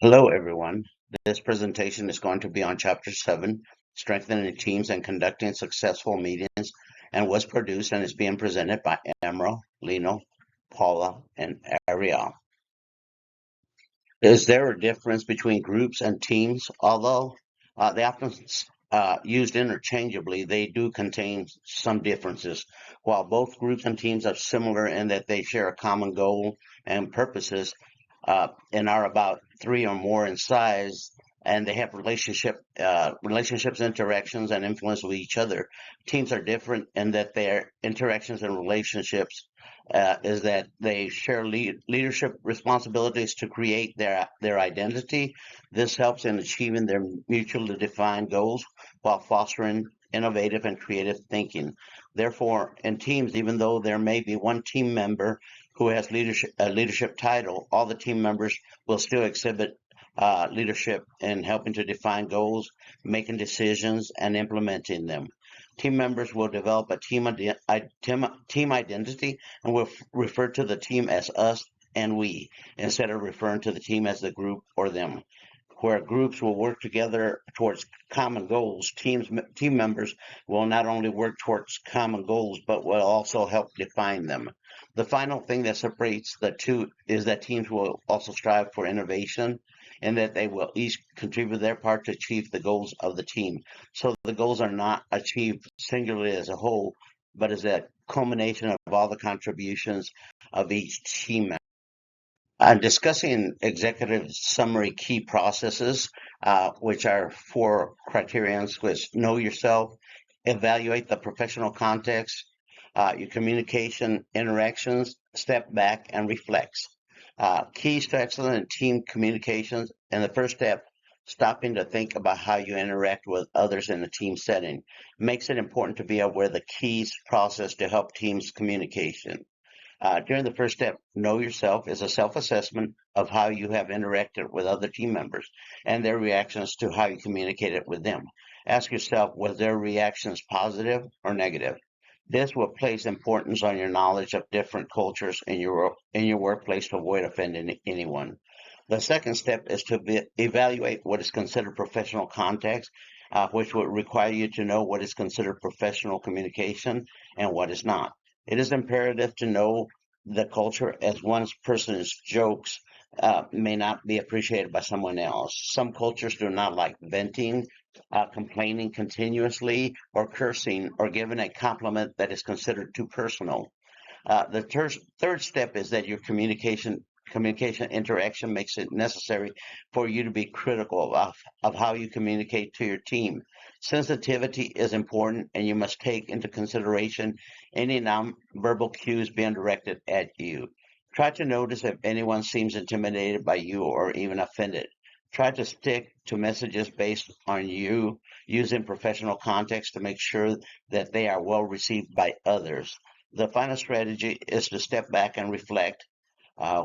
Hello, everyone. This presentation is going to be on Chapter 7, Strengthening Teams and Conducting Successful Meetings, and was produced and is being presented by Emerald, Lino, Paula, and Ariel. Is there a difference between groups and teams? Although they often used interchangeably, they do contain some differences. While both groups and teams are similar in that they share a common goal and purposes, and are about three or more in size, and they have relationships, interactions, and influence with each other. Teams are different in that their interactions and relationships is that they share leadership responsibilities to create their identity. This helps in achieving their mutually defined goals while fostering innovative and creative thinking. Therefore, in teams, even though there may be one team member who has a leadership title, all the team members will still exhibit leadership in helping to define goals, making decisions, and implementing them. Team members will develop a team identity and will refer to the team as us and we, instead of referring to the team as the group or them. Where groups will work together towards common goals, team members will not only work towards common goals, but will also help define them. The final thing that separates the two is that teams will also strive for innovation and that they will each contribute their part to achieve the goals of the team. So the goals are not achieved singularly as a whole, but as a culmination of all the contributions of each team member. Discussing executive summary key processes, which are four criterions, which know yourself, evaluate the professional context, your communication interactions, step back, and reflects. Keys to excellent team communications, and the first step, stopping to think about how you interact with others in a team setting. Makes it important to be aware of the keys process to help teams communication. During the first step, know yourself is a self-assessment of how you have interacted with other team members and their reactions to how you communicated with them. Ask yourself, was their reactions positive or negative? This will place importance on your knowledge of different cultures in your workplace to avoid offending anyone. The second step is to evaluate what is considered professional context, which would require you to know what is considered professional communication and what is not. It is imperative to know the culture, as one person's jokes may not be appreciated by someone else. Some cultures do not like venting, complaining continuously, or cursing, or giving a compliment that is considered too personal. The third step is that your communication interaction makes it necessary for you to be critical of how you communicate to your team. Sensitivity is important, and you must take into consideration any nonverbal cues being directed at you. Try to notice if anyone seems intimidated by you or even offended. Try to stick to messages based on you using professional context to make sure that they are well received by others. The final strategy is to step back and reflect,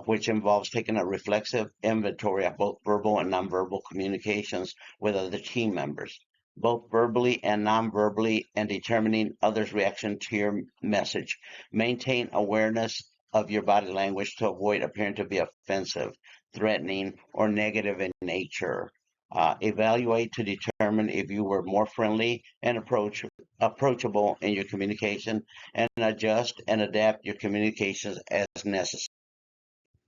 which involves taking a reflexive inventory of both verbal and nonverbal communications with other team members, both verbally and nonverbally, and determining others' reaction to your message. Maintain awareness of your body language to avoid appearing to be offensive, threatening, or negative in nature. Evaluate to determine if you were more friendly and approachable in your communication, and adjust and adapt your communications as necessary.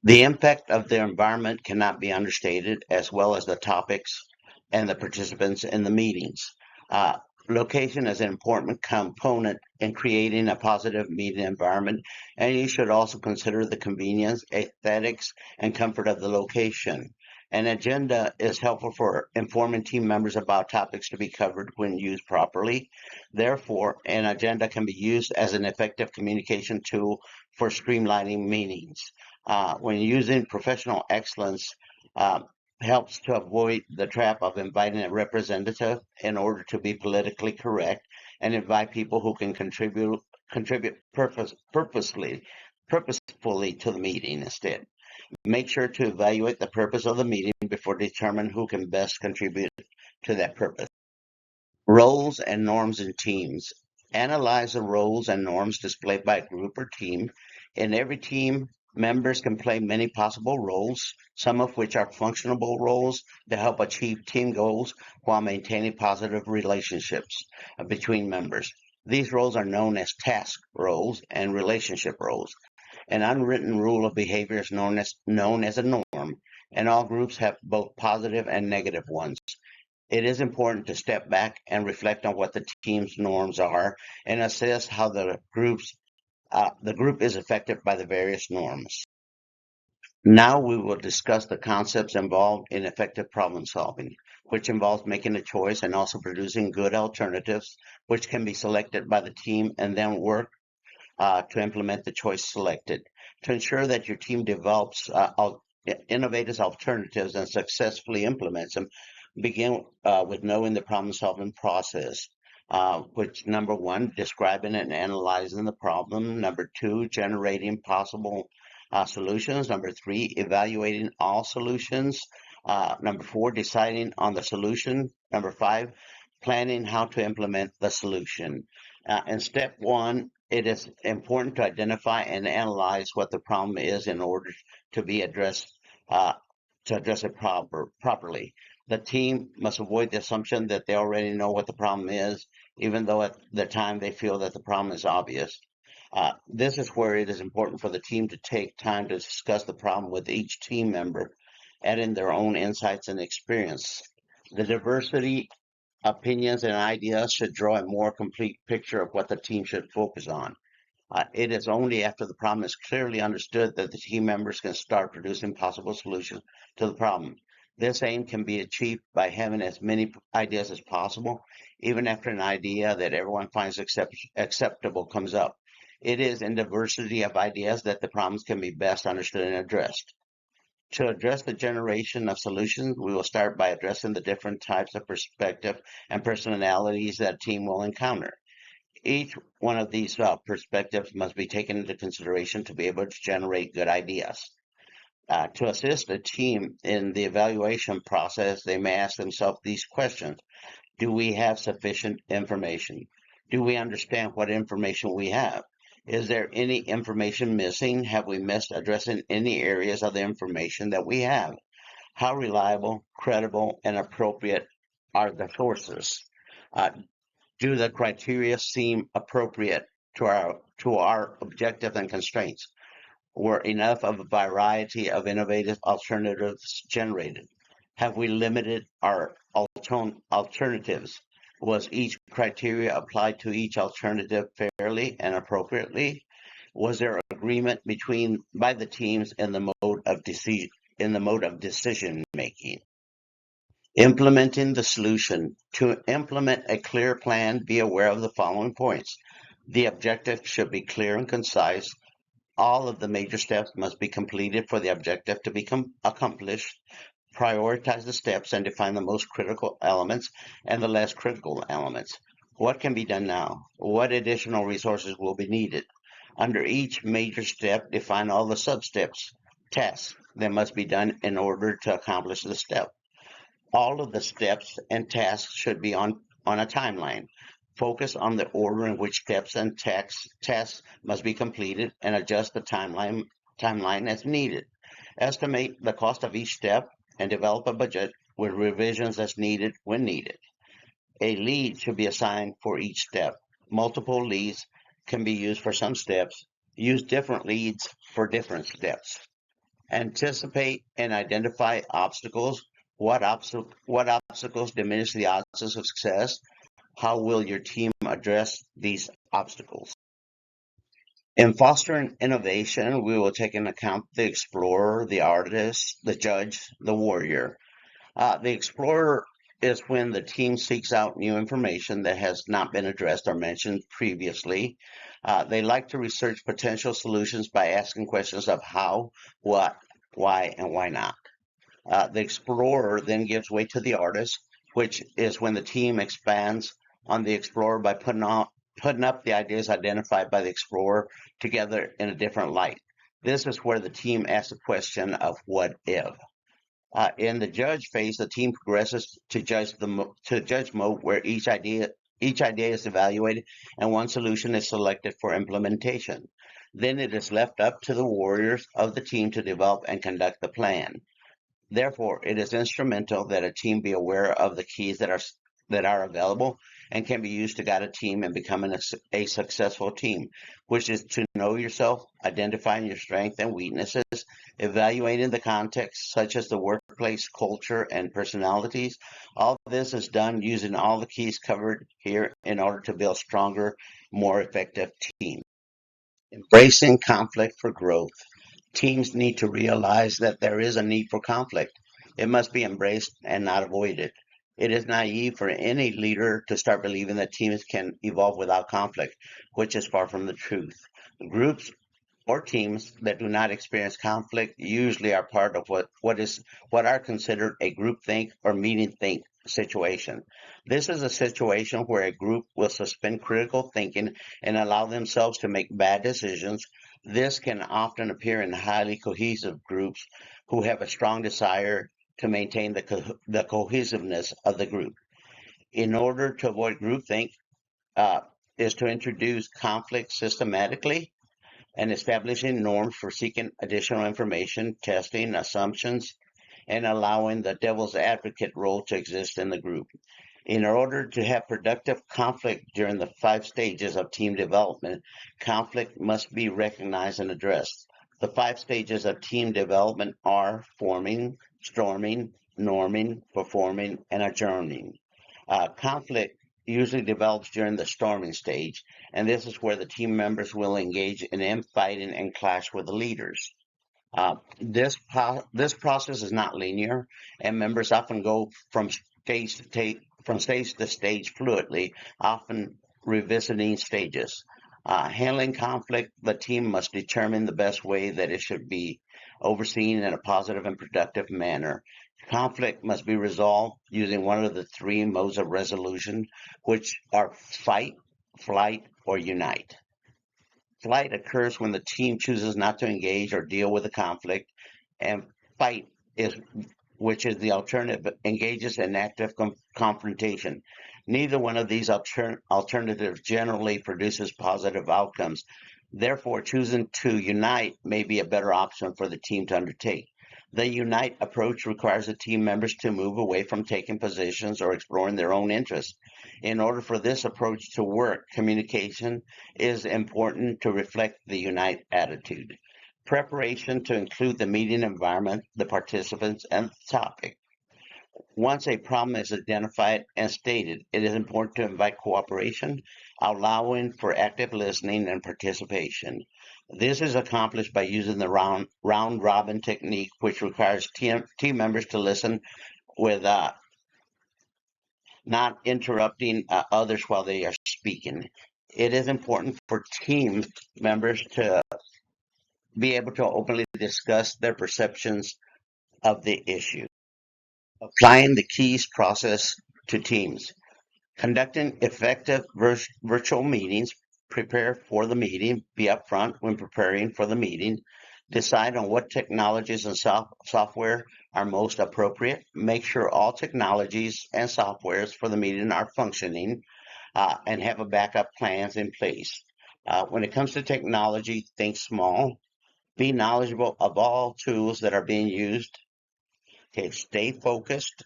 The impact of the environment cannot be understated, as well as the topics and the participants in the meetings. Uh, Location is an important component in creating a positive meeting environment, and you should also consider the convenience, aesthetics, and comfort of the location. An agenda is helpful for informing team members about topics to be covered when used properly. Therefore, an agenda can be used as an effective communication tool for streamlining meetings. When using professional excellence, uh, helps to avoid the trap of inviting a representative in order to be politically correct, and invite people who can contribute purposefully to the meeting instead. Make sure to evaluate the purpose of the meeting before determining who can best contribute to that purpose. Roles and norms in teams. Analyze the roles and norms displayed by a group or team. In every team, Members can play many possible roles, some of which are functional roles to help achieve team goals while maintaining positive relationships between members. These roles are known as task roles and relationship roles. An unwritten rule of behavior is known as a norm, and all groups have both positive and negative ones. It is important to step back and reflect on what the team's norms are and assess how the group is affected by the various norms. Now we will discuss the concepts involved in effective problem solving, which involves making a choice and also producing good alternatives, which can be selected by the team and then work to implement the choice selected. To ensure that your team develops innovative alternatives and successfully implements them, begin with knowing the problem-solving process, which number one, describing and analyzing the problem. Number two, generating possible solutions. Number three, evaluating all solutions. Number four, deciding on the solution. Number five, planning how to implement the solution. In step one, it is important to identify and analyze what the problem is in order to be addressed, to address it properly. The team must avoid the assumption that they already know what the problem is, even though at the time they feel that the problem is obvious. This is where it is important for the team to take time to discuss the problem with each team member, adding their own insights and experience. The diversity, opinions, and ideas should draw a more complete picture of what the team should focus on. It is only after the problem is clearly understood that the team members can start producing possible solutions to the problem. This aim can be achieved by having as many ideas as possible, even after an idea that everyone finds acceptable comes up. It is in diversity of ideas that the problems can be best understood and addressed. To address the generation of solutions, we will start by addressing the different types of perspective and personalities that a team will encounter. Each one of these perspectives must be taken into consideration to be able to generate good ideas. To assist a team in the evaluation process, they may ask themselves these questions. Do we have sufficient information? Do we understand what information we have? Is there any information missing? Have we missed addressing any areas of the information that we have? How reliable, credible, and appropriate are the sources? Uh, do the criteria seem appropriate to our objectives and constraints? Were enough of a variety of innovative alternatives generated? Have we limited our alternatives? Was each criteria applied to each alternative fairly and appropriately? Was there agreement by the teams in the mode of decision making? Implementing the solution. To implement a clear plan, be aware of the following points. The objective should be clear and concise. All of the major steps must be completed for the objective to become accomplished. Prioritize the steps and define the most critical elements and the less critical elements. What can be done now? What additional resources will be needed? Under each major step, define all the sub-steps, tasks that must be done in order to accomplish the step. All of the steps and tasks should be on a timeline. Focus on the order in which steps and tasks must be completed and adjust the timeline as needed. Estimate the cost of each step and develop a budget with revisions as needed when needed. A lead should be assigned for each step. Multiple leads can be used for some steps. Use different leads for different steps. Anticipate and identify obstacles. What obstacles diminish the odds of success? How will your team address these obstacles? In fostering innovation, we will take into account the explorer, the artist, the judge, the warrior. The explorer is when the team seeks out new information that has not been addressed or mentioned previously. They like to research potential solutions by asking questions of how, what, why, and why not. The explorer then gives way to the artist, which is when the team expands on the explorer by putting up the ideas identified by the explorer together in a different light. This is where the team asks the question of what if. In the judge phase, the team progresses to judge mode, where each idea is evaluated and one solution is selected for implementation. Then it is left up to the warriors of the team to develop and conduct the plan. Therefore, it is instrumental that a team be aware of the keys that are available and can be used to guide a team in becoming a successful team, which is to know yourself, identifying your strengths and weaknesses, evaluating the context, such as the workplace culture and personalities. All this is done using all the keys covered here in order to build stronger, more effective teams. Embracing conflict for growth. Teams need to realize that there is a need for conflict. It must be embraced and not avoided. It is naive for any leader to start believing that teams can evolve without conflict, which is far from the truth. Groups or teams that do not experience conflict usually are part of what are considered a groupthink or meeting think situation. This is a situation where a group will suspend critical thinking and allow themselves to make bad decisions. This can often appear in highly cohesive groups who have a strong desire to maintain the cohesiveness of the group. In order to avoid groupthink, uh, is to introduce conflict systematically and establishing norms for seeking additional information, testing assumptions, and allowing the devil's advocate role to exist in the group. In order to have productive conflict during the 5 stages of team development, conflict must be recognized and addressed. The 5 stages of team development are forming, storming, norming, performing, and adjourning. Conflict usually develops during the storming stage, and this is where the team members will engage in infighting and clash with the leaders. This process is not linear, and members often go from stage to stage fluidly, often revisiting stages. Handling conflict, the team must determine the best way that it should be overseen in a positive and productive manner. Conflict must be resolved using one of the three modes of resolution, which are fight, flight, or unite. Flight occurs when the team chooses not to engage or deal with the conflict, and fight is which is the alternative, engages in active confrontation. Neither one of these alternatives generally produces positive outcomes. Therefore, choosing to unite may be a better option for the team to undertake. The unite approach requires the team members to move away from taking positions or exploring their own interests. In order for this approach to work, communication is important to reflect the unite attitude. Preparation to include the meeting environment, the participants, and the topic. Once a problem is identified and stated, it is important to invite cooperation, allowing for active listening and participation. This is accomplished by using the round robin technique, which requires team members to listen with not interrupting others while they are speaking. It is important for team members to be able to openly discuss their perceptions of the issue. Applying the keys process to teams. Conducting effective virtual meetings. Prepare for the meeting. Be upfront when preparing for the meeting. Decide on what technologies and software are most appropriate. Make sure all technologies and softwares for the meeting are functioning, and have a backup plans in place. When it comes to technology, think small. Be knowledgeable of all tools that are being used. Okay, stay focused.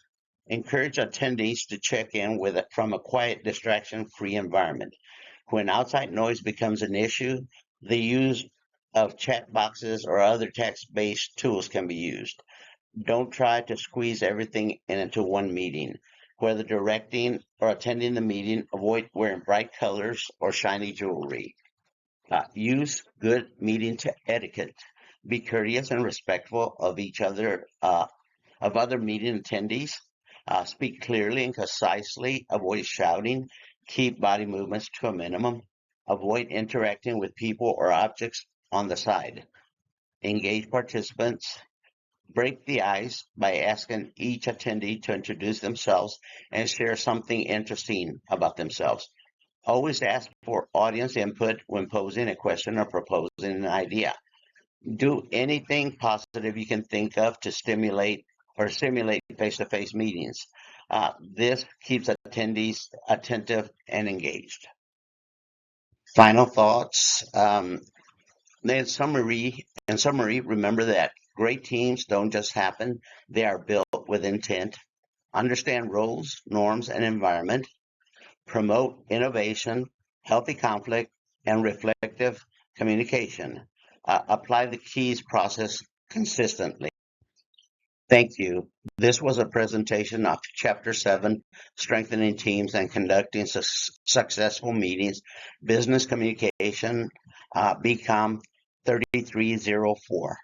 Encourage attendees to check in with it from a quiet, distraction-free environment. When outside noise becomes an issue, the use of chat boxes or other text-based tools can be used. Don't try to squeeze everything into one meeting. Whether directing or attending the meeting, avoid wearing bright colors or shiny jewelry. Use good meeting etiquette. Be courteous and respectful of each other, of other meeting attendees. Speak clearly and concisely. Avoid shouting. Keep body movements to a minimum. Avoid interacting with people or objects on the side. Engage participants. Break the ice by asking each attendee to introduce themselves and share something interesting about themselves. Always ask for audience input when posing a question or proposing an idea. Do anything positive you can think of to stimulate or simulate face-to-face meetings. This keeps attendees attentive and engaged. Final thoughts. In summary, remember that great teams don't just happen, they are built with intent. Understand roles, norms, and environment. Promote innovation, healthy conflict, and reflective communication. Apply the keys process consistently. Thank you. This was a presentation of Chapter 7, Strengthening Teams and Conducting Successful Meetings, Business Communication, BCOM 3304.